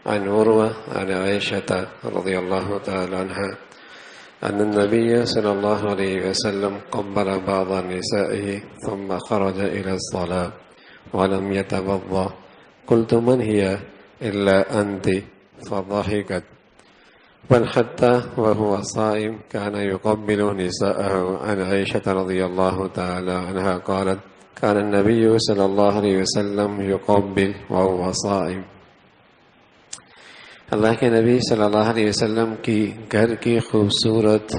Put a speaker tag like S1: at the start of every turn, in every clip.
S1: عن عروة عن عائشة رضي الله تعالى عنها أن النبي صلى الله عليه وسلم قبل بعض نسائه ثم خرج إلى الصلاة ولم يتوضأ. قلت من هي إلا أنت؟ فضحكت. بل حتى وهو صائم كان يقبل نساءه. عن عائشة رضي الله تعالى عنها قالت كان النبي صلى الله عليه وسلم يقبل وهو صائم. اللہ کے نبی صلی اللہ علیہ وسلم کی گھر کی خوبصورت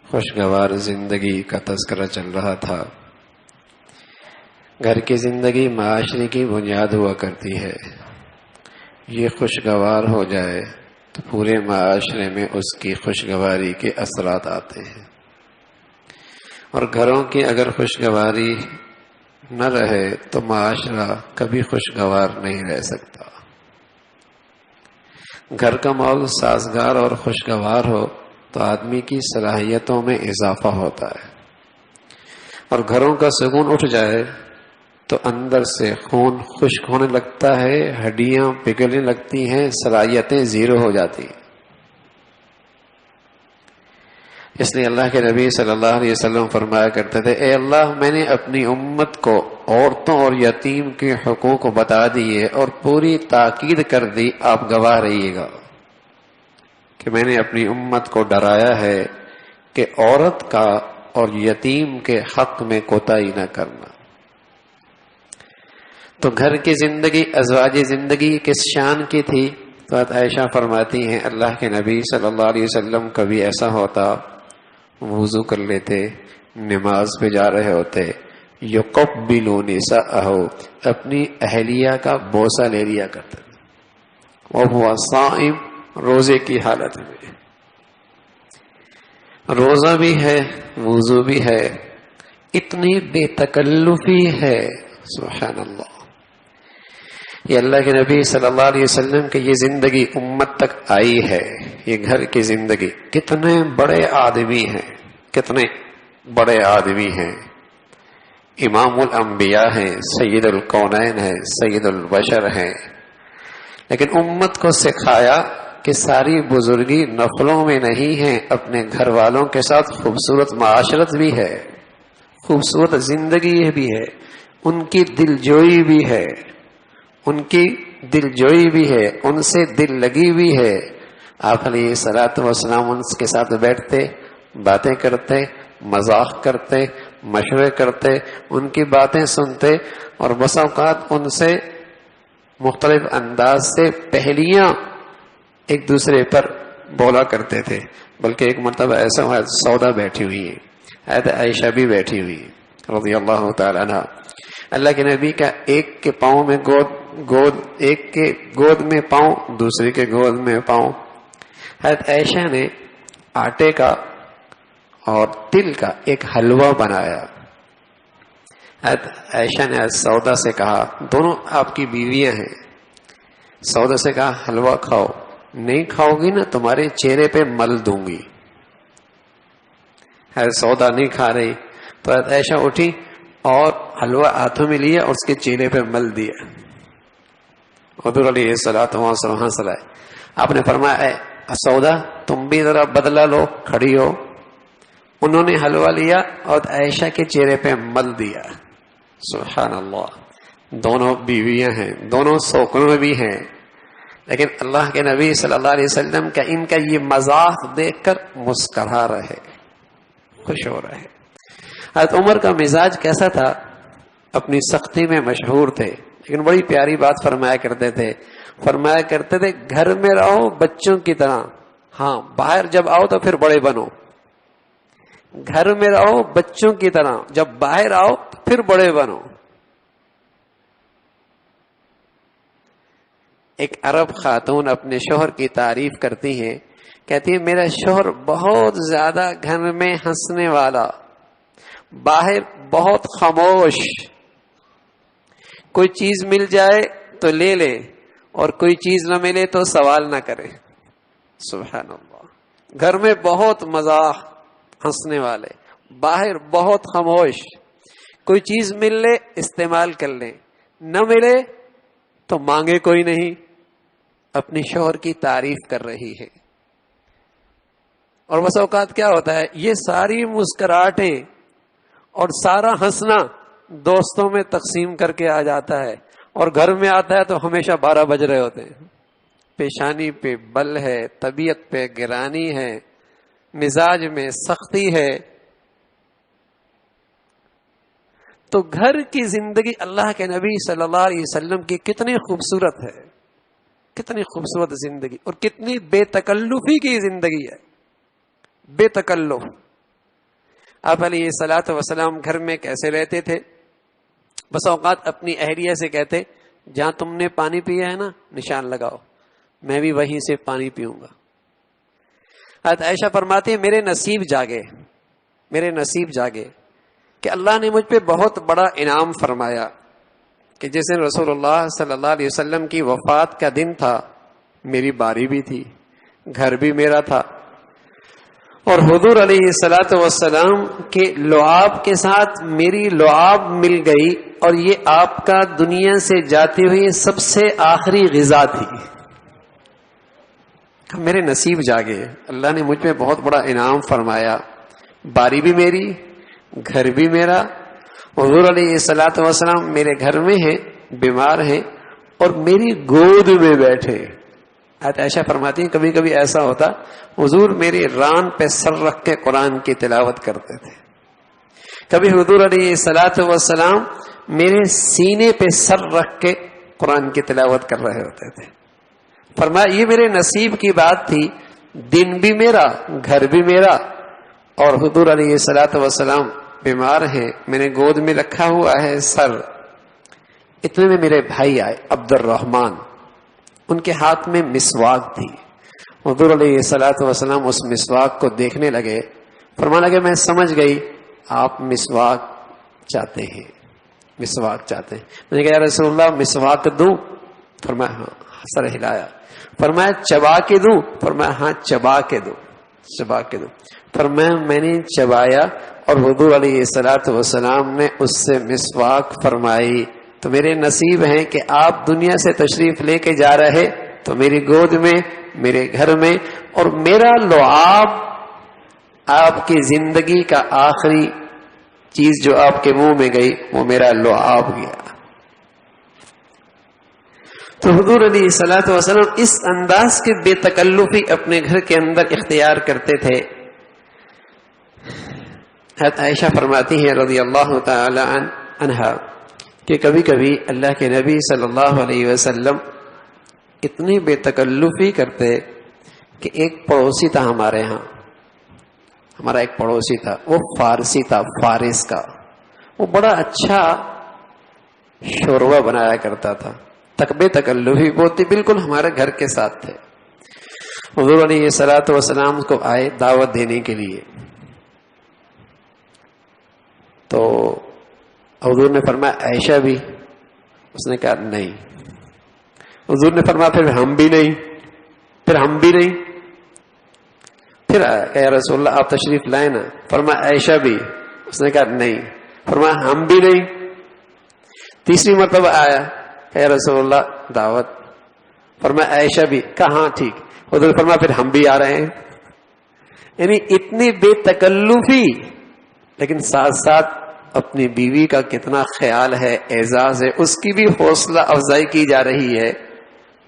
S1: خوشگوار زندگی کا تذکرہ چل رہا تھا. گھر کی زندگی معاشرے کی بنیاد ہوا کرتی ہے. یہ خوشگوار ہو جائے تو پورے معاشرے میں اس کی خوشگواری کے اثرات آتے ہیں. اور گھروں کی اگر خوشگواری نہ رہے تو معاشرہ کبھی خوشگوار نہیں رہ سکتا. گھر کا ماحول سازگار اور خوشگوار ہو تو آدمی کی صلاحیتوں میں اضافہ ہوتا ہے. اور گھروں کا سکون اٹھ جائے تو اندر سے خون خشک ہونے لگتا ہے، ہڈیاں پگھلنے لگتی ہیں، صلاحیتیں زیرو ہو جاتی ہیں. اس لیے اللہ کے نبی صلی اللہ علیہ وسلم فرمایا کرتے تھے اے اللہ میں نے اپنی امت کو عورتوں اور یتیم کے حقوق بتا دیے اور پوری تاکید کر دی، آپ گواہ رہیے گا کہ میں نے اپنی امت کو ڈرایا ہے کہ عورت کا اور یتیم کے حق میں کوتاہی نہ کرنا. تو گھر کی زندگی، ازواجی زندگی کس شان کی تھی؟ تو عائشہ فرماتی ہیں اللہ کے نبی صلی اللہ علیہ وسلم کبھی ایسا ہوتا وضو کر لیتے، نماز پہ جا رہے ہوتے، یقبلوا نساءہ، اپنی اہلیہ کا بوسہ لے لیا کرتے وہو صائم، روزے کی حالت میں. روزہ بھی ہے، وضو بھی ہے، اتنی بے تکلفی ہے. سبحان اللہ. یہ اللہ کے نبی صلی اللہ علیہ وسلم کی یہ زندگی امت تک آئی ہے. یہ گھر کی زندگی کتنے بڑے آدمی ہیں، کتنے بڑے آدمی ہیں. امام الانبیاء ہیں، سید الکونین ہیں، سید البشر ہیں. لیکن امت کو سکھایا کہ ساری بزرگی نفلوں میں نہیں ہے، اپنے گھر والوں کے ساتھ خوبصورت معاشرت بھی ہے، خوبصورت زندگی بھی ہے، ان کی دلجوئی بھی ہے، ان کی دلجوئی بھی ہے، ان سے دل لگی بھی ہے. آپ علیہ الصلوۃ والسلام ان کے ساتھ بیٹھتے، باتیں کرتے، مذاق کرتے، مشورے کرتے، ان کی باتیں سنتے اور بس اوقات ان سے مختلف انداز سے پہلیاں ایک دوسرے پر بولا کرتے تھے. بلکہ ایک مرتبہ ایسا ہوا سودا بیٹھی ہوئی ہے، عائشہ بھی بیٹھی ہوئی رضی اللہ تعالی عنہ. اللہ کے نبی کا ایک کے پاؤں میں گود، ایک کے گود میں پاؤں، دوسرے کے گود میں پاؤں. حضرت عائشہ نے آٹے کا اور تل کا ایک حلوہ بنایا. حضرت عائشہ نے سودا سے کہا، دونوں آپ کی بیویاں ہیں، سودا سے کہا حلوہ کھاؤ، نہیں کھاؤ گی نا تمہارے چہرے پہ مل دوں گی. حضرت سودا نہیں کھا رہی تو حضرت عائشہ اٹھی اور حلوہ ہاتھوں میں لیا اور اس کے چہرے پہ مل دیا. حضور علیہ الصلوۃ والسلام ہنس رہے. آپ نے فرمایا اے سودا تم بھی ذرا بدلہ لو، کھڑی ہو. انہوں نے حلوہ لیا اور عائشہ کے چہرے پہ مل دیا. سبحان اللہ. دونوں بیویاں ہیں، دونوں سوکروں بھی ہیں، لیکن اللہ کے نبی صلی اللہ علیہ وسلم کا ان کا یہ مذاق دیکھ کر مسکرا رہے، خوش ہو رہے. حضرت عمر کا مزاج کیسا تھا؟ اپنی سختی میں مشہور تھے، لیکن بڑی پیاری بات فرمایا کرتے تھے. فرمایا کرتے تھے گھر میں رہو بچوں کی طرح، ہاں باہر جب آؤ تو پھر بڑے بنو. گھر میں رہو بچوں کی طرح، جب باہر آؤ تو پھر بڑے بنو. ایک عرب خاتون اپنے شوہر کی تعریف کرتی ہیں، کہتی ہے میرا شوہر بہت زیادہ گھر میں ہنسنے والا، باہر بہت خاموش، کوئی چیز مل جائے تو لے لے اور کوئی چیز نہ ملے تو سوال نہ کرے. سبحان اللہ. گھر میں بہت مزاح، ہنسنے والے، باہر بہت خاموش، کوئی چیز مل لے استعمال کر لیں، نہ ملے تو مانگے کوئی نہیں، اپنی شوہر کی تعریف کر رہی ہے. اور بس اوقات کیا ہوتا ہے، یہ ساری مسکراہٹیں اور سارا ہنسنا دوستوں میں تقسیم کر کے آ جاتا ہے، اور گھر میں آتا ہے تو ہمیشہ 12 بج رہے ہوتے ہیں. پیشانی پہ بل ہے، طبیعت پہ گرانی ہے، مزاج میں سختی ہے. تو گھر کی زندگی اللہ کے نبی صلی اللہ علیہ وسلم کی کتنی خوبصورت ہے، کتنی خوبصورت زندگی، اور کتنی بے تکلفی کی زندگی ہے، بے تکلف. آپ علیہ الصلوۃ والسلام گھر میں کیسے رہتے تھے؟ بس اوقات اپنی اہلیہ سے کہتے، جہاں تم نے پانی پیا ہے نا نشان لگاؤ، میں بھی وہیں سے پانی پیوں گا. حضرت عائشہ فرماتی ہے میرے نصیب جاگے، میرے نصیب جاگے کہ اللہ نے مجھ پہ بہت بڑا انعام فرمایا کہ جس دن رسول اللہ صلی اللہ علیہ وسلم کی وفات کا دن تھا، میری باری بھی تھی، گھر بھی میرا تھا، اور حضور علیہ الصلوۃ والسلام کے لعاب کے ساتھ میری لعاب مل گئی، اور یہ آپ کا دنیا سے جاتی ہوئی سب سے آخری غذا تھی. میرے نصیب جاگے، اللہ نے مجھ پہ بہت بڑا انعام فرمایا، باری بھی میری، گھر بھی میرا. حضور علیہ الصلوۃ والسلام میرے گھر میں ہیں، بیمار ہیں، اور میری گود میں بیٹھے. عائشہ فرماتی ہیں کبھی کبھی ایسا ہوتا حضور میری ران پہ سر رکھ کے قرآن کی تلاوت کرتے تھے، کبھی حضور علیہ الصلوۃ والسلام میرے سینے پہ سر رکھ کے قرآن کی تلاوت کر رہے ہوتے تھے. فرمایا یہ میرے نصیب کی بات تھی، دن بھی میرا، گھر بھی میرا، اور حضور علیہ الصلوۃ والسلام بیمار ہیں، میں نے گود میں رکھا ہوا ہے سر. اتنے میں میرے بھائی آئے عبد الرحمن، ان کے ہاتھ میں مسواک تھی. حضور علیہ الصلوۃ والسلام اس مسواک کو دیکھنے لگے، فرمانے لگے میں سمجھ گئی آپ مسواک چاہتے ہیں، مسواک چاہتے ہیں. میں نے کہا یا رسول اللہ مسواک دوں؟ فرمایا ہاں. سر ہلایا. فرمایا چبا کے دوں؟ فرمایا ہاں چبا کے دوں، چبا کے دوں. فرمایا میں نے چبایا، اور حضور علیہ الصلوۃ والسلام نے اس سے مسواک فرمائی. تو میرے نصیب ہیں کہ آپ دنیا سے تشریف لے کے جا رہے تو میری گود میں، میرے گھر میں، اور میرا لعاب، آپ کی زندگی کا آخری چیز جو آپ کے منہ میں گئی وہ میرا لعاب گیا. تو حضور علیہ الصلوۃ والسلام اس انداز کے بے تکلفی اپنے گھر کے اندر اختیار کرتے تھے. حضرت عائشہ فرماتی ہیں رضی اللہ تعالی عنہا کہ کبھی کبھی اللہ کے نبی صلی اللہ علیہ وسلم اتنی بے تکلفی کرتے کہ ایک پڑوسی تھا ہمارے ہاں، ہمارا ایک پڑوسی تھا، وہ فارسی تھا، فارس کا. وہ بڑا اچھا شوربہ بنایا کرتا تھا، بے تکلفی بہت، بالکل ہمارے گھر کے ساتھ تھے. حضور علیہ الصلوۃ والسلام کو آئے دعوت دینے کے لیے، تو حضور نے فرمایا عائشہ بھی؟ اس نے کہا نہیں. حضور نے فرمایا پھر ہم بھی نہیں، پھر ہم بھی نہیں. پھر کہ یا رسول اللہ آپ تشریف لائیں نا. فرمایا عائشہ بھی؟ اس نے کہا نہیں. فرمایا ہم بھی نہیں. تیسری مرتبہ آیا کہ یا رسول اللہ دعوت. فرمایا عائشہ بھی؟ کہاں ٹھیک. حضور نے فرمایا پھر ہم بھی آ رہے ہیں. یعنی اتنی بے تکلفی، لیکن ساتھ ساتھ اپنی بیوی کا کتنا خیال ہے، اعزاز ہے، اس کی بھی حوصلہ افزائی کی جا رہی ہے،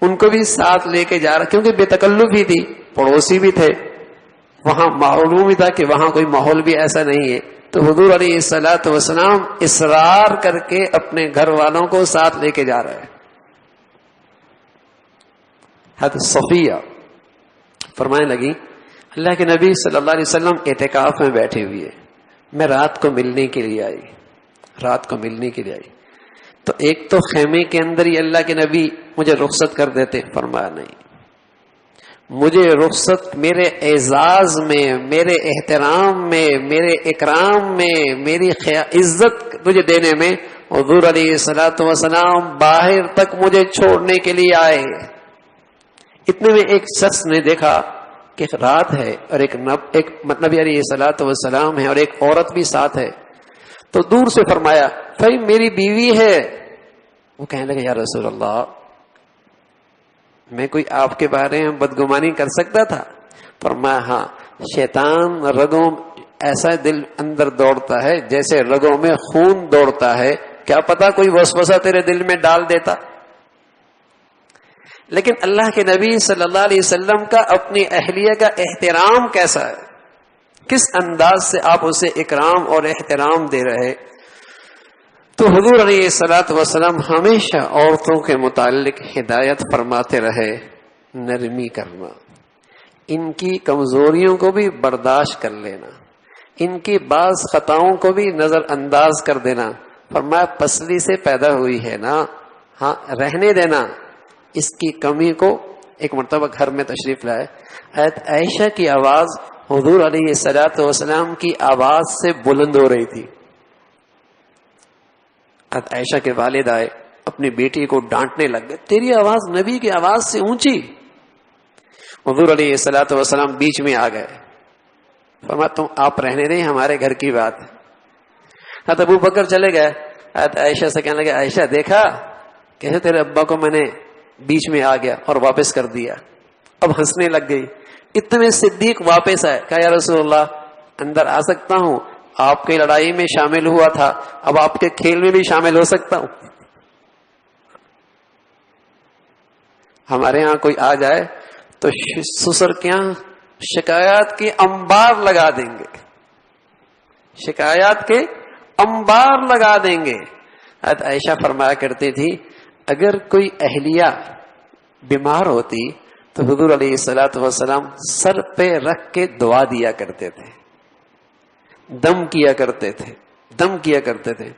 S1: ان کو بھی ساتھ لے کے جا رہا، کیونکہ بے تکلفی تھی، پڑوسی بھی تھے، وہاں معلوم بھی تھا کہ وہاں کوئی ماحول بھی ایسا نہیں ہے. تو حضور علیہ الصلوۃ والسلام اصرار کر کے اپنے گھر والوں کو ساتھ لے کے جا رہے ہیں. حضرت صفیہ فرمانے لگی اللہ کے نبی صلی اللہ علیہ وسلم اعتکاف میں بیٹھے ہوئے، میں رات کو ملنے کے لیے آئی، رات کو ملنے کے لیے آئی. تو ایک تو خیمے کے اندر ہی اللہ کے نبی مجھے رخصت کر دیتے. فرمایا نہیں، مجھے رخصت میرے اعزاز میں، میرے احترام میں، میرے اکرام میں، میری عزت تجھے دینے میں حضور علیہ الصلوۃ والسلام باہر تک مجھے چھوڑنے کے لیے آئے. اتنے میں ایک شخص نے دیکھا کہ رات ہے اور ایک نبی علیہ الصلوۃ والسلام ہے اور ایک عورت بھی ساتھ ہے. تو دور سے فرمایا بھائی میری بیوی ہے. وہ کہنے لگے یا رسول اللہ میں کوئی آپ کے بارے میں بدگمانی کر سکتا تھا؟ فرمایا ہاں، شیطان رگوں ایسا دل اندر دوڑتا ہے جیسے رگوں میں خون دوڑتا ہے، کیا پتا کوئی وسوسہ تیرے دل میں ڈال دیتا۔ لیکن اللہ کے نبی صلی اللہ علیہ وسلم کا اپنی اہلیہ کا احترام کیسا ہے، کس انداز سے آپ اسے اکرام اور احترام دے رہے۔ تو حضور علیہ الصلوۃ والسلام ہمیشہ عورتوں کے متعلق ہدایت فرماتے رہے، نرمی کرنا، ان کی کمزوریوں کو بھی برداشت کر لینا، ان کی بعض خطاؤں کو بھی نظر انداز کر دینا۔ فرمایا پسلی سے پیدا ہوئی ہے نا، ہاں رہنے دینا، اس کی کمی کو۔ ایک مرتبہ گھر میں تشریف لائے، حضرت عائشہ کی آواز حضور علیہ الصلوۃ والسلام کی آواز سے بلند ہو رہی تھی۔ حضرت عائشہ کے والد آئے، اپنی بیٹی کو ڈانٹنے لگ گئے، تیری آواز نبی کی آواز سے اونچی۔ حضور علیہ الصلوۃ والسلام بیچ میں آ گئے، فرمایا تم آپ رہنے دیں، ہمارے گھر کی بات ہے۔ حضرت ابو بکر چلے گئے، حضرت عائشہ سے کہنے لگے عائشہ دیکھا کیسے تیرے ابا کو میں نے بیچ میں آ گیا اور واپس کر دیا۔ اب ہنسنے لگ گئی۔ اتنے صدیق واپس آئے، کہا یا رسول اللہ اندر آ سکتا ہوں؟ آپ کی لڑائی میں شامل ہوا تھا، اب آپ کے کھیل میں بھی شامل ہو سکتا ہوں؟ ہمارے ہاں کوئی آ جائے تو سسر کے یہاں شکایات کے انبار لگا دیں گے، شکایات کے انبار لگا دیں گے۔ حضرت عائشہ فرمایا کرتی تھی اگر کوئی اہلیہ بیمار ہوتی تو حضور علیہ الصلوۃ والسلام سر پہ رکھ کے دعا دیا کرتے تھے، دم کیا کرتے تھے، دم کیا کرتے تھے۔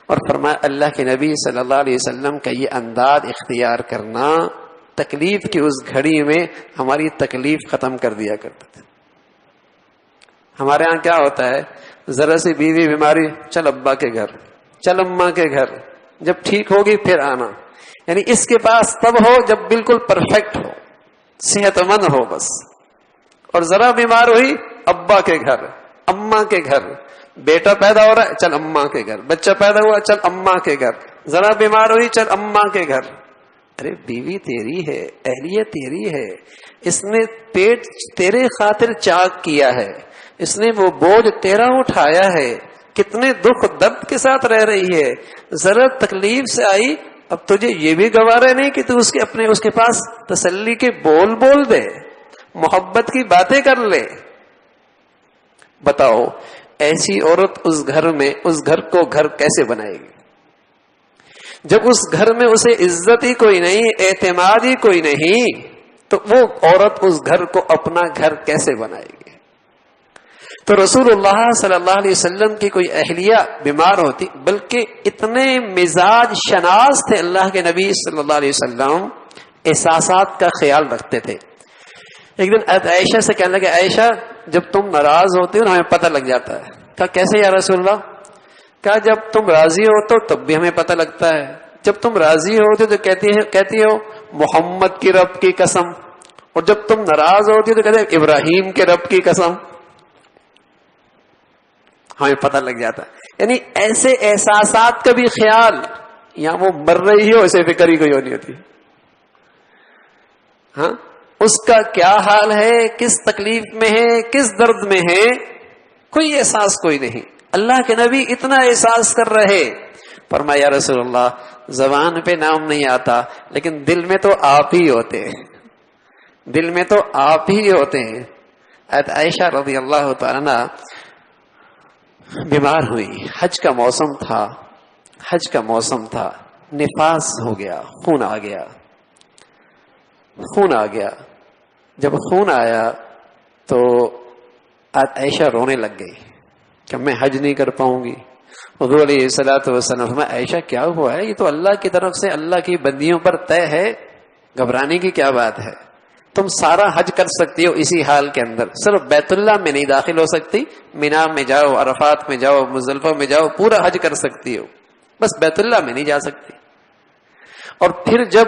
S1: اور فرمایا اللہ کے نبی صلی اللہ علیہ وسلم کا یہ انداز اختیار کرنا تکلیف کی اس گھڑی میں ہماری تکلیف ختم کر دیا کرتے تھے۔ ہمارے ہاں کیا ہوتا ہے، ذرا سی بیوی بیماری، چل ابا کے گھر، چل اماں کے گھر، جب ٹھیک ہوگی پھر آنا۔ یعنی اس کے پاس تب ہو جب بالکل پرفیکٹ ہو، صحت مند ہو بس۔ اور ذرا بیمار ہوئی ابا کے گھر، اماں کے گھر، بیٹا پیدا ہو رہا ہے چل اماں کے گھر، بچہ پیدا ہوا چل اماں کے گھر، ذرا بیمار ہوئی چل اماں کے گھر۔ ارے بیوی تیری ہے، اہلیہ تیری ہے، اس نے پیٹ تیرے خاطر چاک کیا ہے، اس نے وہ بوجھ تیرا اٹھایا ہے، کتنے دکھ درد کے ساتھ رہ رہی ہے، ذرا تکلیف سے آئی، اب تجھے یہ بھی گوارا نہیں کہ تو اس کے پاس تسلی کے بول دے، محبت کی باتیں کر لے۔ بتاؤ ایسی عورت اس گھر میں اس گھر کو گھر کیسے بنائے گی؟ جب اس گھر میں اسے عزت ہی کوئی نہیں، اعتماد ہی کوئی نہیں، تو وہ عورت اس گھر کو اپنا گھر کیسے بنائے گی؟ تو رسول اللہ صلی اللہ علیہ وسلم کی کوئی اہلیہ بیمار ہوتی، بلکہ اتنے مزاج شناس تھے اللہ کے نبی صلی اللہ علیہ وسلم، احساسات کا خیال رکھتے تھے۔ ایک دن عائشہ سے کہنے لگے عائشہ جب تم ناراض ہوتے ہو نا ہمیں پتہ لگ جاتا ہے۔ کہا کیسے یا رسول اللہ؟ کہا جب تم راضی ہوتے ہو تب بھی ہمیں پتہ لگتا ہے، جب تم راضی ہوتے تو کہتی ہو محمد کی رب کی قسم، اور جب تم ناراض ہوتی تو کہتے ابراہیم کے رب کی قسم، ہمیں پتہ لگ جاتا ہے۔ یعنی ایسے احساسات کا بھی خیال، یہاں وہ مر رہی ہو اسے فکر ہی کوئی ہونی ہوتی، ہاں اس کا کیا حال ہے، کس تکلیف میں ہے، کس درد میں ہے، کوئی احساس کوئی نہیں۔ اللہ کے نبی اتنا احساس کر رہے، فرمایا یا رسول اللہ زبان پہ نام نہیں آتا لیکن دل میں تو آپ ہی ہوتے ہیں، دل میں تو آپ ہی ہوتے ہیں۔ عائشہ رضی اللہ تعالی عنہ بیمار ہوئی، حج کا موسم تھا، نفاس ہو گیا، خون آ گیا۔ جب خون آیا تو عائشہ رونے لگ گئی کہ میں حج نہیں کر پاؤں گی۔ حضور علیہ الصلوۃ والسلام فرمایا عائشہ کیا ہوا ہے، یہ تو اللہ کی طرف سے اللہ کی بندیوں پر طے ہے، گھبرانے کی کیا بات ہے، تم سارا حج کر سکتی ہو اسی حال کے اندر، صرف بیت اللہ میں نہیں داخل ہو سکتی، مینا میں جاؤ، عرفات میں جاؤ، مزدلفہ میں جاؤ، پورا حج کر سکتی ہو، بس بیت اللہ میں نہیں جا سکتی۔ اور پھر جب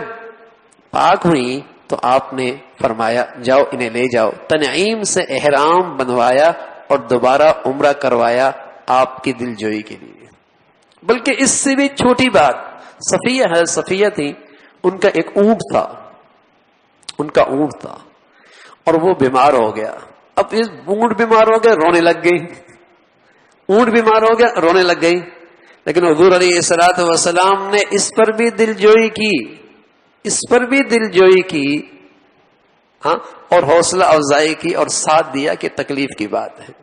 S1: پاک ہوئی تو آپ نے فرمایا جاؤ انہیں لے جاؤ، تنعیم سے احرام بنوایا اور دوبارہ عمرہ کروایا آپ کی دل جوئی کے لیے۔ بلکہ اس سے بھی چھوٹی بات، صفیہ تھی، ان کا ایک اونٹ تھا، ان کا اونٹ تھا اور وہ بیمار ہو گیا. اب اس اونٹ بیمار ہو گیا، رونے لگ گئی. اونٹ بیمار ہو گیا، رونے لگ گئی. لیکن حضور علیہ الصلوۃ والسلام نے اس پر بھی دلجوئی کی، اس پر بھی دلجوئی کی، ہاں، اور حوصلہ افزائی کی اور ساتھ دیا کہ تکلیف کی بات ہے.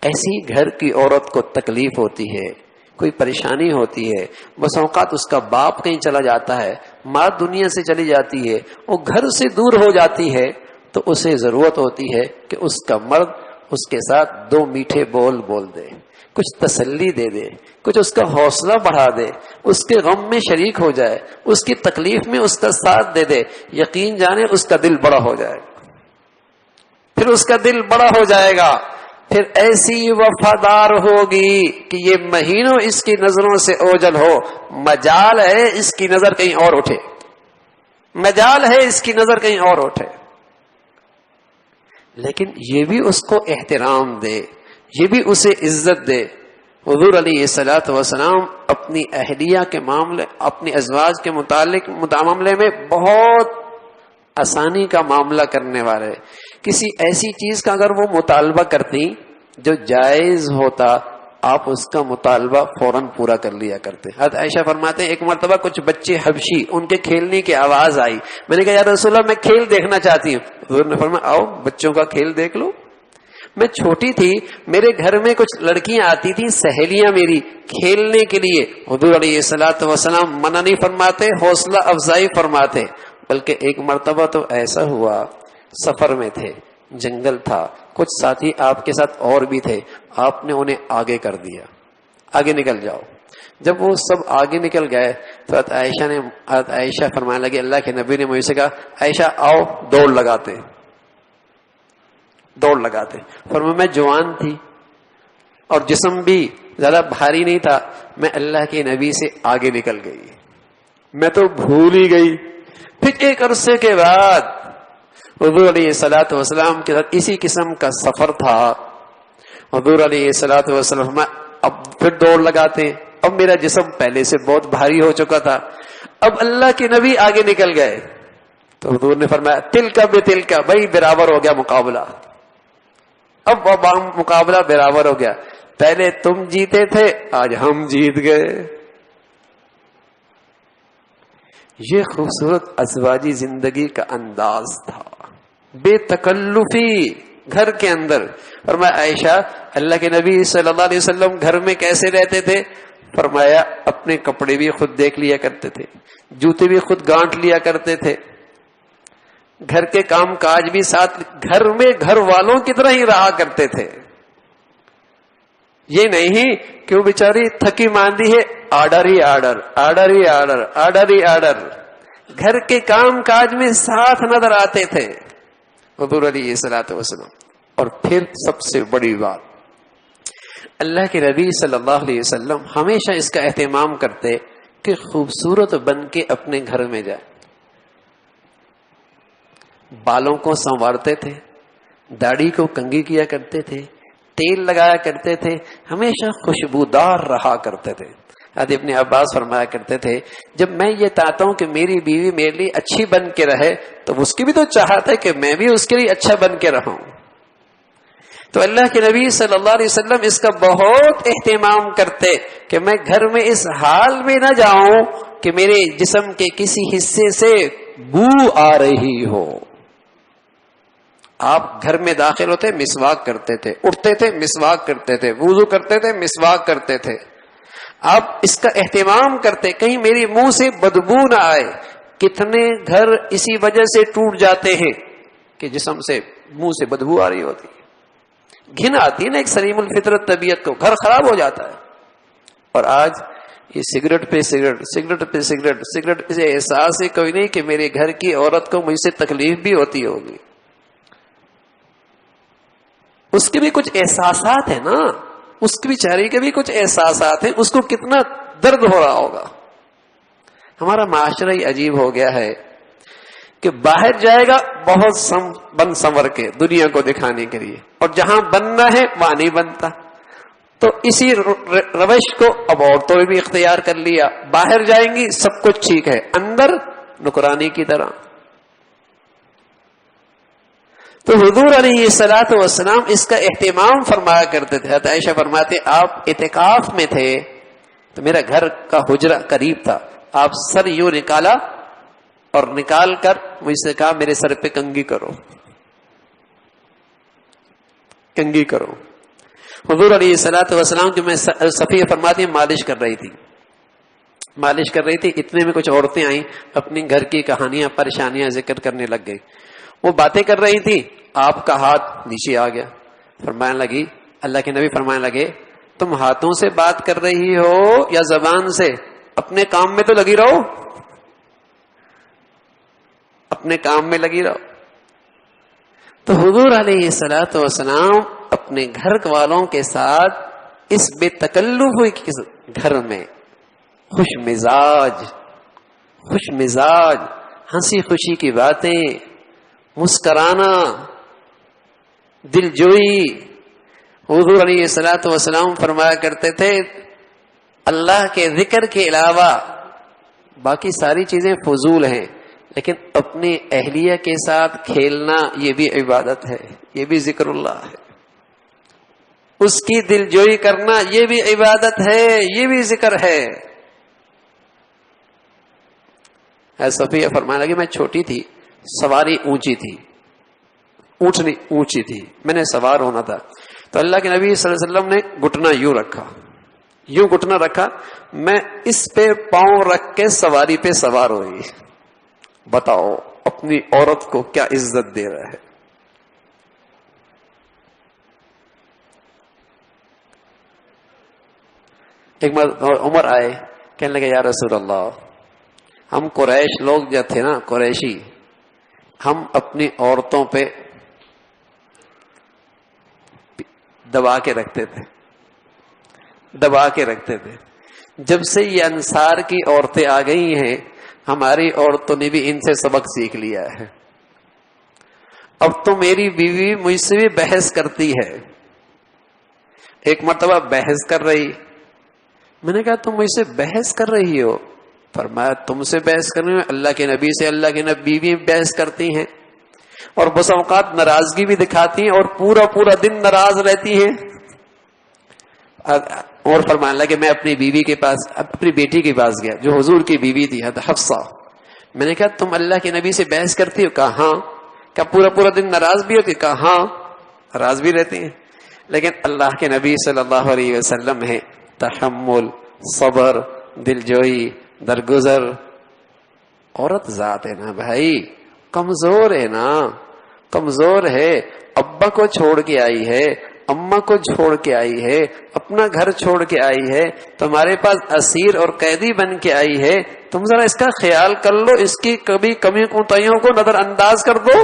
S1: ایسی گھر کی عورت کو تکلیف ہوتی ہے، کوئی پریشانی ہوتی ہے، بس اوقات اس کا باپ کہیں چلا جاتا ہے، ماں دنیا سے چلی جاتی ہے، وہ گھر سے دور ہو جاتی ہے، تو اسے ضرورت ہوتی ہے کہ اس کا مرد اس کے ساتھ دو میٹھے بول بول دے، کچھ تسلی دے دے، کچھ اس کا حوصلہ بڑھا دے، اس کے غم میں شریک ہو جائے، اس کی تکلیف میں اس کا ساتھ دے دے. یقین جانے اس کا دل بڑا ہو جائے گا، پھر اس کا دل بڑا ہو جائے گا، پھر ایسی وفادار ہوگی کہ یہ مہینوں اس کی نظروں سے اوجھل ہو، مجال ہے اس کی نظر کہیں اور اٹھے، مجال ہے اس کی نظر کہیں اور اٹھے. لیکن یہ بھی اس کو احترام دے، یہ بھی اسے عزت دے. حضور علیہ الصلوۃ والسلام اپنی اہلیہ کے معاملے، اپنی ازواج کے متعلق معاملے میں بہت آسانی کا معاملہ کرنے والے. کسی ایسی چیز کا اگر وہ مطالبہ کرتی جو جائز ہوتا، آپ اس کا مطالبہ فوراً پورا کر لیا کرتے. حضرت عائشہ فرماتے ہیں ایک مرتبہ کچھ بچے حبشی، ان کے کھیلنے کی آواز آئی، میں نے کہا یا رسول اللہ میں کھیل دیکھنا چاہتی ہوں. حضور نے فرمایا آؤ بچوں کا کھیل دیکھ لو. میں چھوٹی تھی، میرے گھر میں کچھ لڑکیاں آتی تھیں، سہیلیاں میری، کھیلنے کے لیے. حضور علیہ الصلوۃ والسلام منع نہیں فرماتے، حوصلہ افزائی فرماتے. بلکہ ایک مرتبہ تو ایسا ہوا، سفر میں تھے، جنگل تھا، کچھ ساتھی آپ کے ساتھ اور بھی تھے، آپ نے انہیں آگے کر دیا، آگے نکل جاؤ. جب وہ سب آگے نکل گئے تو حضرت عائشہ فرمانے لگی، اللہ کے نبی نے مجھ سے کہا عائشہ آؤ دوڑ لگاتے، دوڑ لگاتے. فرمایا میں جوان تھی اور جسم بھی زیادہ بھاری نہیں تھا، میں اللہ کے نبی سے آگے نکل گئی، میں تو بھول ہی گئی. پھر ایک عرصے کے بعد حضور علیہ الصلوۃ والسلام کے ساتھ اسی قسم کا سفر تھا. حضور علیہ الصلوۃ والسلام اب پھر دوڑ لگاتے. اب میرا جسم پہلے سے بہت بھاری ہو چکا تھا، اب اللہ کے نبی آگے نکل گئے تو حضور نے فرمایا تل کا بے تل کا، بھائی برابر ہو گیا مقابلہ. اب مقابلہ برابر ہو گیا، پہلے تم جیتے تھے آج ہم جیت گئے. یہ خوبصورت ازواجی زندگی کا انداز تھا، بے تکلفی گھر کے اندر. فرمایا عائشہ اللہ کے نبی صلی اللہ علیہ وسلم گھر میں کیسے رہتے تھے؟ فرمایا اپنے کپڑے بھی خود دیکھ لیا کرتے تھے، جوتے بھی خود گانٹ لیا کرتے تھے، گھر کے کام کاج بھی ساتھ، گھر میں گھر والوں کی طرح ہی رہا کرتے تھے. یہ نہیں کہ وہ بیچاری تھکی ماندی ہے، آرڈر ہی آرڈر، آرڈر ہی آرڈر، آرڈر ہی آرڈر. گھر کے کام کاج میں ساتھ نظر آتے تھے حضور علیہ الصلوۃ والسلام. اور پھر سب سے بڑی بات، اللہ کے نبی صلی اللہ علیہ وسلم ہمیشہ اس کا اہتمام کرتے کہ خوبصورت بن کے اپنے گھر میں جائے. بالوں کو سنوارتے تھے، داڑھی کو کنگھی کیا کرتے تھے، تیل لگایا کرتے تھے، ہمیشہ خوشبودار رہا کرتے تھے. حضرت ابن عباس فرمایا کرتے تھے جب میں یہ چاہتا ہوں کہ میری بیوی میرے لیے اچھی بن کے رہے تو اس کی بھی تو چاہت ہے کہ میں بھی اس کے لیے اچھا بن کے رہوں. تو اللہ کے نبی صلی اللہ علیہ وسلم اس کا بہت اہتمام کرتے کہ میں گھر میں اس حال میں نہ جاؤں کہ میرے جسم کے کسی حصے سے بو آ رہی ہو. آپ گھر میں داخل ہوتے مسواک کرتے تھے، اٹھتے تھے مسواک کرتے تھے، وضو کرتے تھے مسواک کرتے تھے. آپ اس کا اہتمام کرتے کہیں میری منہ سے بدبو نہ آئے. کتنے گھر اسی وجہ سے ٹوٹ جاتے ہیں کہ جسم سے منہ سے بدبو آ رہی ہوتی ہے، گھن آتی ہے نا ایک سلیم الفطرت طبیعت کو، گھر خراب ہو جاتا ہے. اور آج یہ سگریٹ پہ سگریٹ، سگریٹ پہ سگریٹ، سگریٹ سے احساس ہی کوئی نہیں کہ میرے گھر کی عورت کو مجھ سے تکلیف بھی ہوتی ہوگی. اس کے بھی کچھ احساسات ہیں نا، اس کی بیچاری کے بھی کچھ احساسات ہیں، اس کو کتنا درد ہو رہا ہوگا. ہمارا معاشرہ ہی عجیب ہو گیا ہے کہ باہر جائے گا بہت بن سنور کے دنیا کو دکھانے کے لیے، اور جہاں بننا ہے وہاں نہیں بنتا. تو اسی روش کو اب عورتوں نے بھی اختیار کر لیا. باہر جائیں گی سب کچھ ٹھیک ہے، اندر نکرانی کی طرح. تو حضور علیہ الصلوۃ والسلام اس کا اہتمام فرمایا کرتے تھے. حضرت عائشہ فرماتے آپ اعتکاف میں تھے تو میرا گھر کا حجرہ قریب تھا, آپ سر یوں نکالا اور نکال کر مجھ سے کہا میرے سر پہ کنگھی کرو, کنگھی کرو. حضور علیہ الصلوۃ والسلام کی میں صفیہ فرماتی ہیں مالش کر رہی تھی, مالش کر رہی تھی, اتنے میں کچھ عورتیں آئیں, اپنی گھر کی کہانیاں پریشانیاں ذکر کرنے لگ گئی. وہ باتیں کر رہی تھی, آپ کا ہاتھ نیچے آ گیا. فرمانے لگی, اللہ کے نبی فرمانے لگے تم ہاتھوں سے بات کر رہی ہو یا زبان سے؟ اپنے کام میں تو لگی رہو, اپنے کام میں لگی رہو. تو حضور علیہ الصلوۃ والسلام اپنے گھر والوں کے ساتھ اس بے تکلف گھر میں خوش مزاج, خوش مزاج, ہنسی خوشی کی باتیں, مسکرانا, دل جوئی. حضور علیہ الصلوۃ والسلام فرمایا کرتے تھے اللہ کے ذکر کے علاوہ باقی ساری چیزیں فضول ہیں, لیکن اپنی اہلیہ کے ساتھ کھیلنا یہ بھی عبادت ہے, یہ بھی ذکر اللہ ہے. اس کی دل جوئی کرنا یہ بھی عبادت ہے, یہ بھی ذکر ہے. صفیہ فرمانے لگی میں چھوٹی تھی, سواری اونچی تھی, اونٹنی اونچی تھی, میں نے سوار ہونا تھا, تو اللہ کے نبی صلی اللہ علیہ وسلم نے گھٹنا یوں رکھا, یوں گھٹنا رکھا, میں اس پہ پاؤں رکھ کے سواری پہ سوار ہوئی. بتاؤ اپنی عورت کو کیا عزت دے رہا ہے. ایک بار عمر آئے, کہنے لگے یا رسول اللہ, ہم قریش لوگ جو تھے نا, قریشی, ہم اپنی عورتوں پہ دبا کے رکھتے تھے, دبا کے رکھتے تھے. جب سے یہ انصار کی عورتیں آ گئی ہیں, ہماری عورتوں نے بھی ان سے سبق سیکھ لیا ہے. اب تو میری بیوی مجھ سے بھی بحث کرتی ہے. ایک مرتبہ بحث کر رہی, میں نے کہا تم مجھ سے بحث کر رہی ہو؟ فرمایا تم سے بحث کر رہی ہوں, اللہ کے نبی سے, اللہ کے نبی بھی بحث کرتی ہیں, اور بس اوقات ناراضگی بھی دکھاتی ہیں, اور پورا پورا دن ناراض رہتی ہیں. اور فرمانے لگا کہ میں اپنی بیوی کے پاس, اپنی بیٹی کے پاس گیا جو حضور کی بیوی تھی, حضرت حفصہ. میں نے کہا تم اللہ کے نبی سے بحث کرتی ہو؟ کہا ہاں. کیا پورا پورا دن ناراض بھی ہوتی؟ کہا ہاں, ناراض بھی رہتی ہیں. لیکن اللہ کے نبی صلی اللہ علیہ وسلم ہے تحمل, صبر, دل جوئی, درگزر. عورت ذات ہے نا بھائی, کمزور ہے نا, کمزور ہے. ابا کو چھوڑ کے آئی ہے, اماں کو چھوڑ کے آئی ہے, اپنا گھر چھوڑ کے آئی ہے, تمہارے پاس اسیر اور قیدی بن کے آئی ہے. تم ذرا اس کا خیال کر لو, اس کی کبھی کمی کوتاہیوں کو نظر انداز کر دو.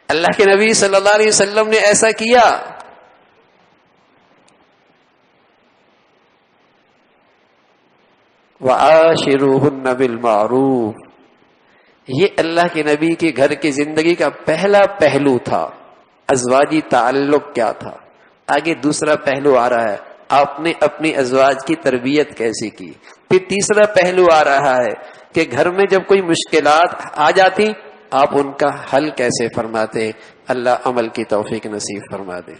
S1: اللہ کے نبی صلی اللہ علیہ وسلم نے ایسا کیا. وَعَاشِرُوهُنَّ بِالْمَعْرُوفِ, یہ اللہ کے نبی کے گھر کی زندگی کا پہلا پہلو تھا. ازواجی تعلق کیا تھا. آگے دوسرا پہلو آ رہا ہے, آپ نے اپنی ازواج کی تربیت کیسی کی. پھر تیسرا پہلو آ رہا ہے کہ گھر میں جب کوئی مشکلات آ جاتی آپ ان کا حل کیسے فرماتے. اللہ عمل کی توفیق نصیب فرما دے.